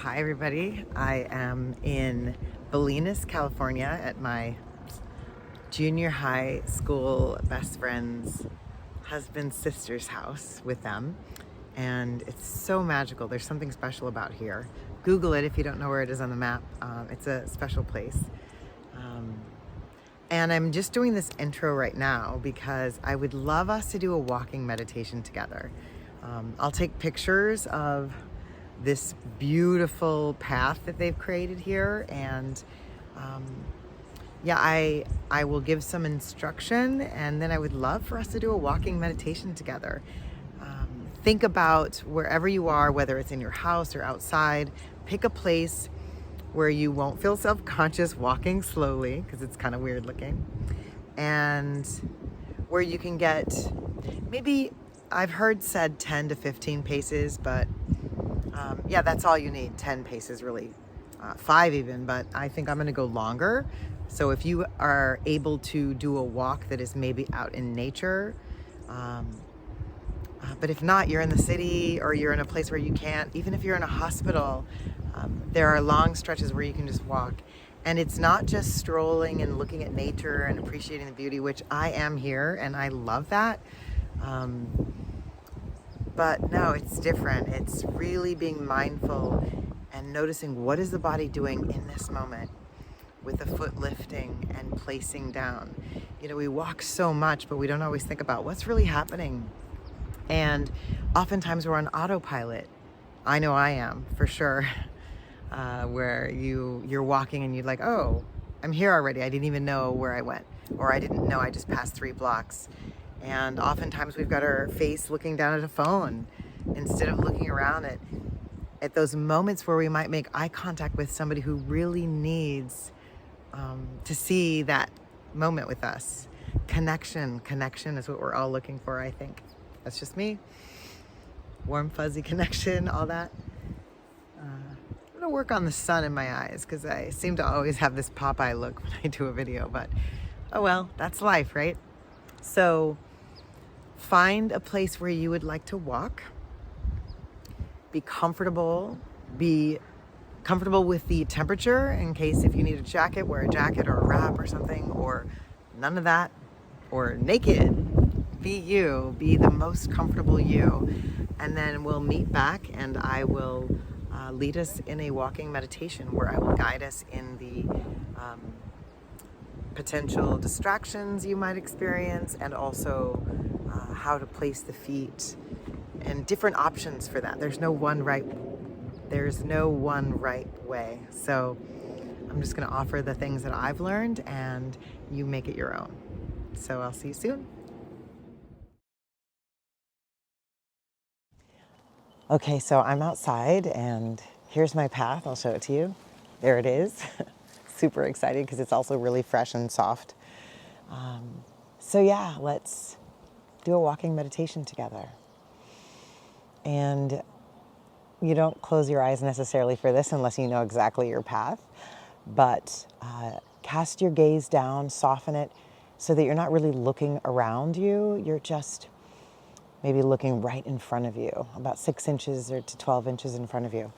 Hi everybody. I am in Bolinas, California at my junior high school best friend's husband's sister's house with them. And it's so magical. There's something special about here. Google it if you don't know where it is on the map. It's a special place. Um, and I'm just doing this intro right now because I would love us to do a walking meditation together. I'll take pictures of this beautiful path that they've created here, and yeah, I will give some instruction, and then I would love for us to do a walking meditation together. Think about wherever you are, whether it's in your house or outside. Pick a place where you won't feel self-conscious walking slowly, because it's kind of weird looking, and where you can get maybe, I've heard said 10 to 15 paces, but yeah, that's all you need, 10 paces really, 5 even, but I think I'm gonna go longer. So if you are able to do a walk that is maybe out in nature, but if not, you're in the city or you're in a place where you can't, even if you're in a hospital, there are long stretches where you can just walk. And it's not just strolling and looking at nature and appreciating the beauty, which I am here and I love that. But no, it's different. It's really being mindful and noticing what is the body doing in this moment, with the foot lifting and placing down. You know, we walk so much, but we don't always think about what's really happening. And oftentimes we're on autopilot. I know I am, for sure. Where you're walking and you're like, oh, I'm here already. I didn't even know where I went, or I didn't know I just passed 3 blocks. And oftentimes we've got our face looking down at a phone instead of looking around at those moments where we might make eye contact with somebody who really needs to see that moment with us. Connection is what we're all looking for, I think. That's just me. Warm, fuzzy connection, all that. I'm gonna work on the sun in my eyes because I seem to always have this Popeye look when I do a video, but oh well, that's life, right? So find a place where you would like to walk. Be comfortable with the temperature, in case if you need a jacket, wear a jacket or a wrap or something, or none of that, or naked. Be you, be the most comfortable you. And then we'll meet back and I will lead us in a walking meditation where I will guide us in the potential distractions you might experience, and also how to place the feet and different options for that. There's no one right way. So I'm just going to offer the things that I've learned and you make it your own. So I'll see you soon. Okay, so I'm outside and here's my path. I'll show it to you. There it is. Super excited because it's also really fresh and soft. So yeah, let's do a walking meditation together. And you don't close your eyes necessarily for this unless you know exactly your path, but cast your gaze down, soften it so that you're not really looking around you. You're just maybe looking right in front of you, about 6 inches or to 12 inches in front of you.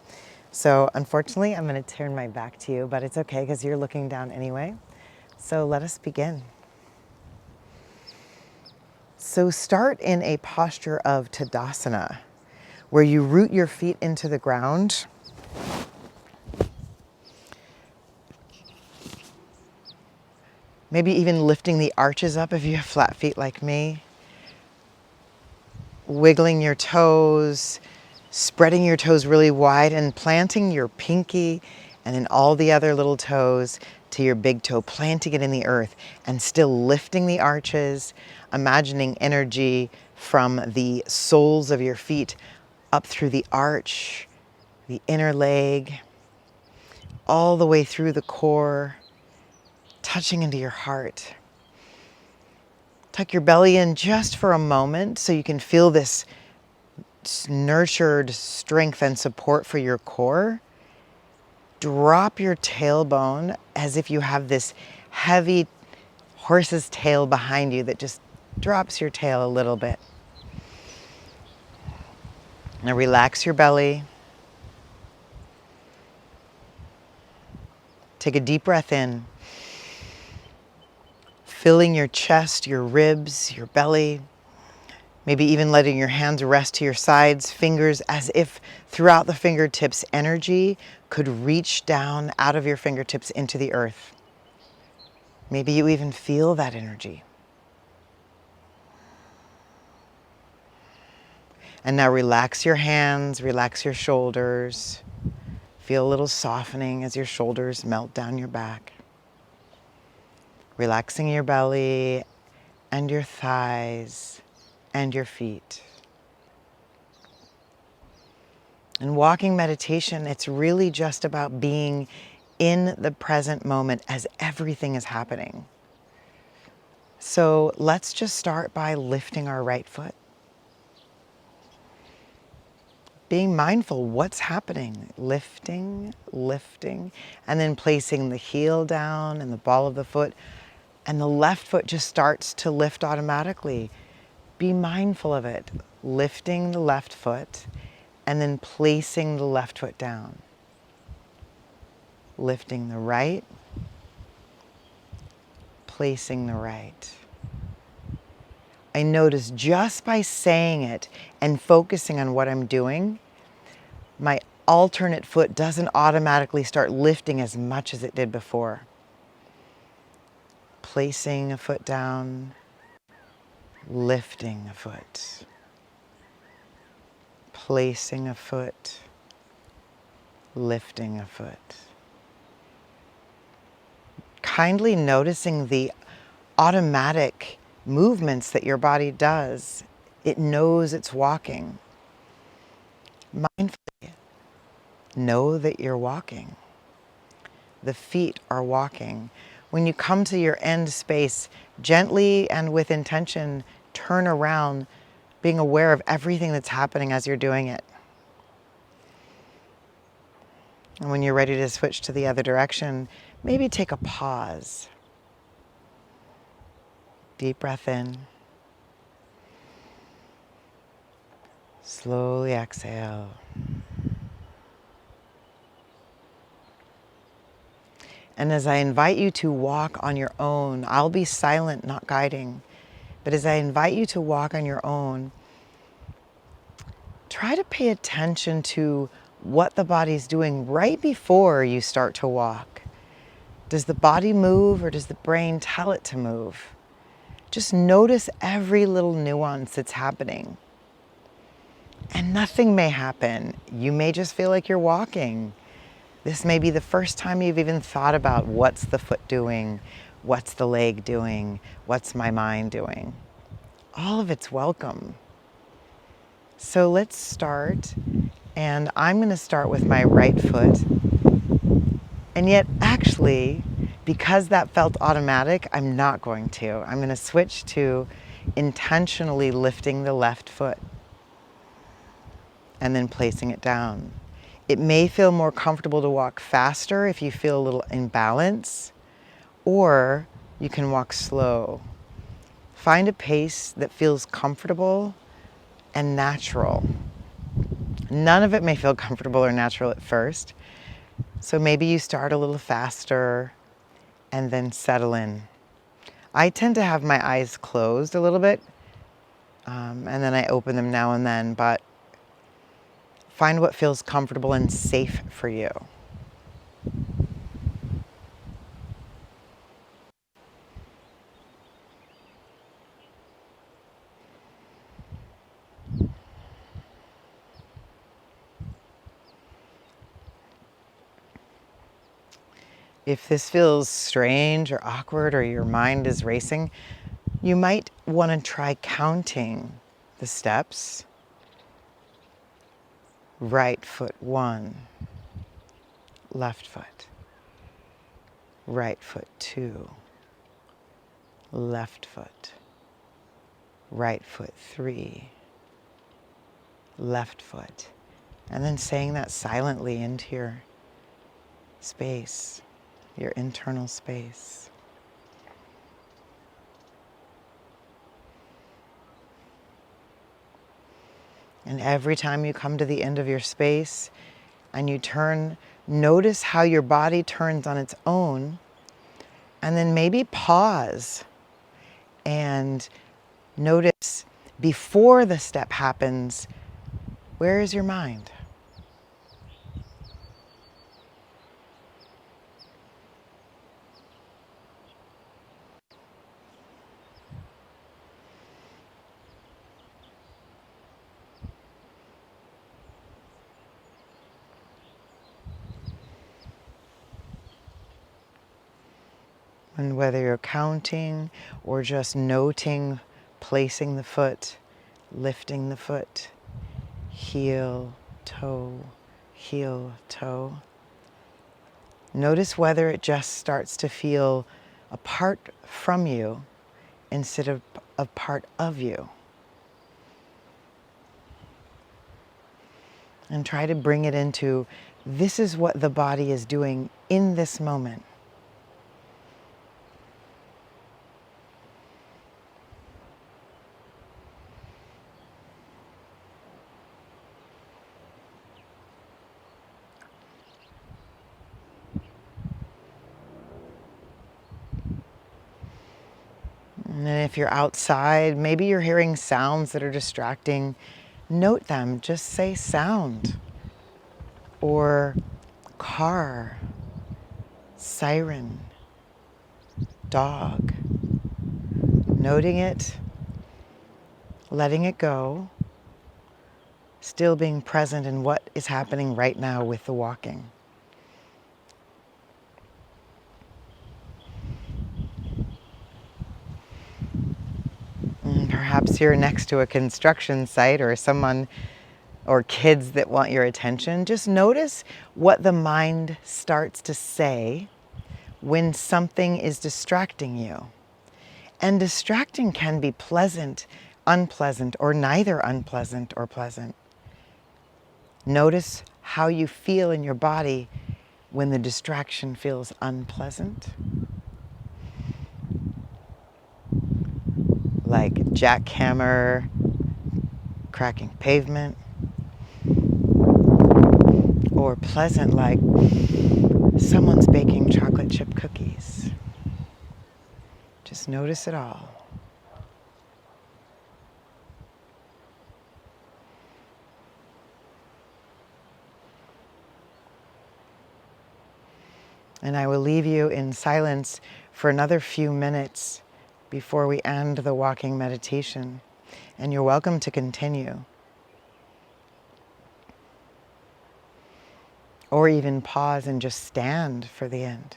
So unfortunately, I'm going to turn my back to you, but it's okay because you're looking down anyway. So let us begin. So start in a posture of Tadasana, where you root your feet into the ground. Maybe even lifting the arches up if you have flat feet like me. Wiggling your toes, spreading your toes really wide and planting your pinky and then all the other little toes to your big toe, planting it in the earth and still lifting the arches, imagining energy from the soles of your feet up through the arch, the inner leg, all the way through the core, touching into your heart. Tuck your belly in just for a moment so you can feel this nurtured strength and support for your core. Drop your tailbone as if you have this heavy horse's tail behind you that just drops your tail a little bit. Now relax your belly. Take a deep breath in, filling your chest, your ribs, your belly. Maybe even letting your hands rest to your sides, fingers as if throughout the fingertips, energy could reach down out of your fingertips into the earth. Maybe you even feel that energy. And now relax your hands, relax your shoulders. Feel a little softening as your shoulders melt down your back. Relaxing your belly and your thighs and your feet. In walking meditation, it's really just about being in the present moment as everything is happening. So let's just start by lifting our right foot. Being mindful what's happening. Lifting, lifting, and then placing the heel down and the ball of the foot. And the left foot just starts to lift automatically. Be mindful of it. Lifting the left foot and then placing the left foot down. Lifting the right, placing the right. I notice just by saying it and focusing on what I'm doing, my alternate foot doesn't automatically start lifting as much as it did before. Placing a foot down, lifting a foot. Placing a foot, lifting a foot. Kindly noticing the automatic movements that your body does. It knows it's walking. Mindfully know that you're walking. The feet are walking. When you come to your end space, gently and with intention, turn around, being aware of everything that's happening as you're doing it. And when you're ready to switch to the other direction, maybe take a pause. Deep breath in. Slowly exhale. And as I invite you to walk on your own, I'll be silent, not guiding. But as I invite you to walk on your own, try to pay attention to what the body's doing right before you start to walk. Does the body move or does the brain tell it to move? Just notice every little nuance that's happening. And nothing may happen. You may just feel like you're walking. This may be the first time you've even thought about what's the foot doing, what's the leg doing, what's my mind doing. All of it's welcome. So let's start, and I'm going to start with my right foot. And yet, actually, because that felt automatic, I'm not going to. I'm going to switch to intentionally lifting the left foot and then placing it down. It may feel more comfortable to walk faster if you feel a little imbalance, or you can walk slow. Find a pace that feels comfortable and natural. None of it may feel comfortable or natural at first, so maybe you start a little faster and then settle in. I tend to have my eyes closed a little bit, and then I open them now and then, but find what feels comfortable and safe for you. If this feels strange or awkward or your mind is racing, you might want to try counting the steps. Right foot 1, left foot. Right foot 2, left foot. Right foot 3, left foot. And then saying that silently into your space, your internal space. And every time you come to the end of your space and you turn Notice how your body turns on its own, and then maybe pause and notice before the step happens, where is your mind? And whether you're counting or just noting, placing the foot, lifting the foot, heel, toe, notice whether it just starts to feel apart from you instead of a part of you. And try to bring it into, this is what the body is doing in this moment. And then if you're outside, maybe you're hearing sounds that are distracting, note them. Just say sound or car, siren, dog. Noting it, letting it go, still being present in what is happening right now with the walking. And perhaps you're next to a construction site or someone or kids that want your attention. Just notice what the mind starts to say when something is distracting you. And distracting can be pleasant, unpleasant, or neither unpleasant or pleasant. Notice how you feel in your body when the distraction feels unpleasant. Like jackhammer, cracking pavement. Or pleasant like someone's baking chocolate chip cookies. Just notice it all. And I will leave you in silence for another few minutes before we end the walking meditation. And you're welcome to continue. Or even pause and just stand for the end.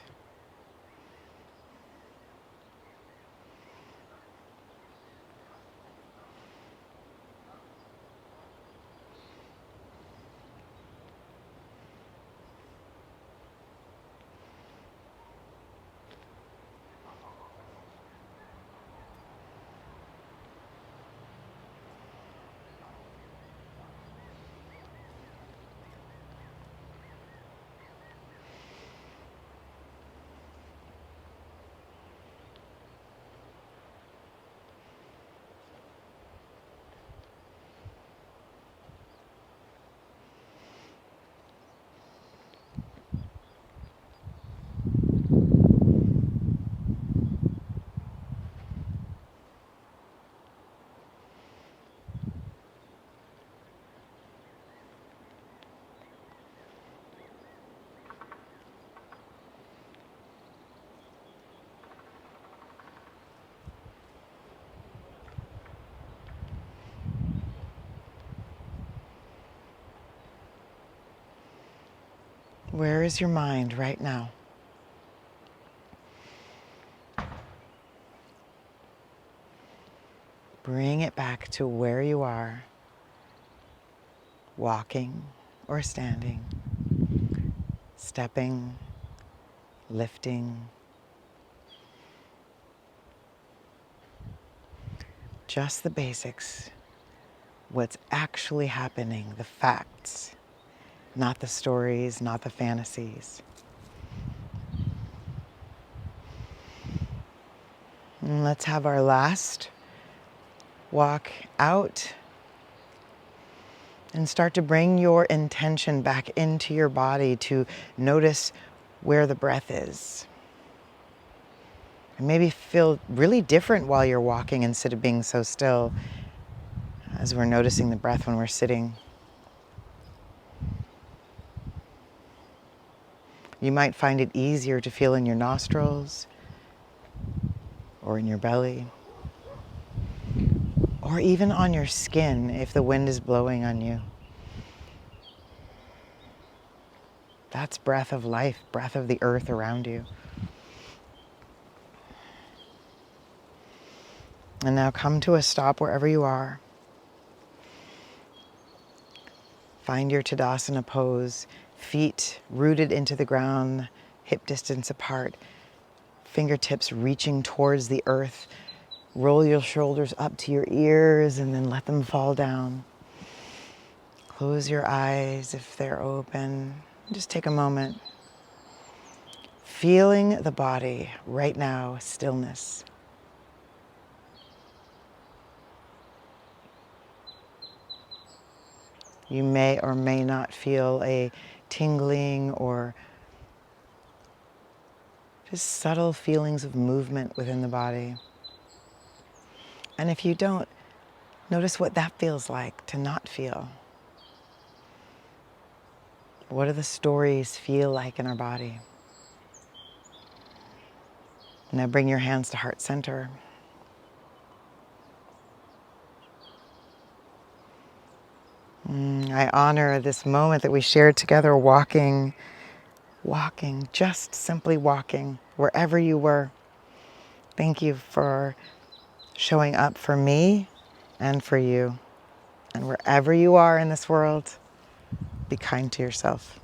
Where is your mind right now? Bring it back to where you are, walking or standing, stepping, lifting. Just the basics. What's actually happening, the facts, not the stories, not the fantasies. And let's have our last walk out. And start to bring your intention back into your body to notice where the breath is. And maybe feel really different while you're walking instead of being so still, as we're noticing the breath when we're sitting. You might find it easier to feel in your nostrils or in your belly, or even on your skin if the wind is blowing on you. That's breath of life, breath of the earth around you. And now come to a stop wherever you are. Find your Tadasana pose, feet rooted into the ground, hip distance apart, fingertips reaching towards the earth. Roll your shoulders up to your ears and then let them fall down. Close your eyes if they're open. Just take a moment. Feeling the body right now, stillness. You may or may not feel a tingling or just subtle feelings of movement within the body. And if you don't, notice what that feels like to not feel. What do the stories feel like in our body? Now bring your hands to heart center. I honor this moment that we shared together, walking, just simply walking, wherever you were. Thank you for showing up for me and for you. And wherever you are in this world, be kind to yourself.